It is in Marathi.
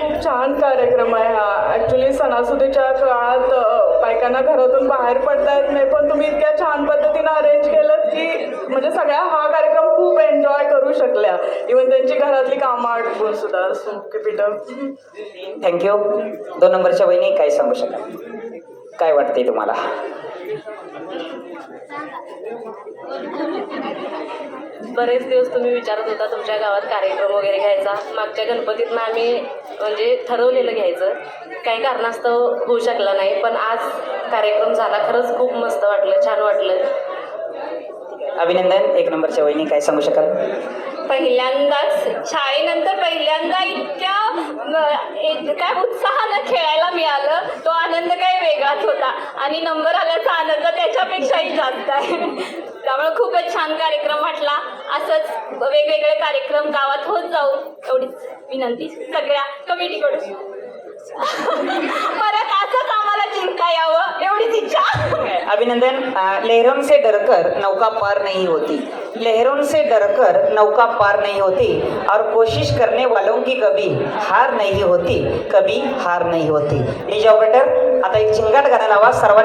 खूप छान कार्यक्रम आहे हा. ॲक्च्युली सणासुदीच्या काळात बायकांना घरातून बाहेर पडता येत नाही, पण तुम्ही इतक्या छान पद्धतीनं अरेंज केलं की म्हणजे सगळ्या हा कार्यक्रम खूप एन्जॉय करू शकल्या. इव्हन त्यांची घरातली कामं आटपून सुद्धा. So keep it up. Thank you. 2 नंबरच्या वहिनी काय सांगू शकाल? काय वाटते तुम्हाला? बरेच दिवस तुम्ही विचारत होता तुमच्या गावात कार्यक्रम वगैरे घ्यायचा. मागच्या गणपतीतनं आम्ही म्हणजे ठरवलेलं घ्यायचं, काही कारणास्तव होऊ शकला नाही, पण आज कार्यक्रम झाला. खरंच खूप मस्त वाटलं, छान वाटलं. अभिनंदन. 1 नंबरच्या वहिनी काय सांगू शकाल? पहिल्यांदाच शाळेनंतर पहिल्यांदा इतक्या काय उत्साहानं खेळायला मिळालं, तो आनंद काही वेगळाच होता आणि नंबर आल्याचा आनंद त्याच्यापेक्षाही जास्त आहे. त्यामुळे खूपच छान कार्यक्रम वाटला. असंच वेगवेगळे कार्यक्रम गावात होत जाऊ एवढीच विनंती सगळ्या कमिटीकडून. परत असंच आम्हाला जिंकता यावं एवढीच इच्छा. अभिनंदन. लहरों से डरकर नौका पार नहीं होती, लहरों से डरकर नौका पार नहीं होती और कोशिश करने वालों की कभी हार नहीं होती, कभी हार नहीं होती. डीजे ऑपरेटर आता एक चिंगाट गाणं लावा सर्वांनी.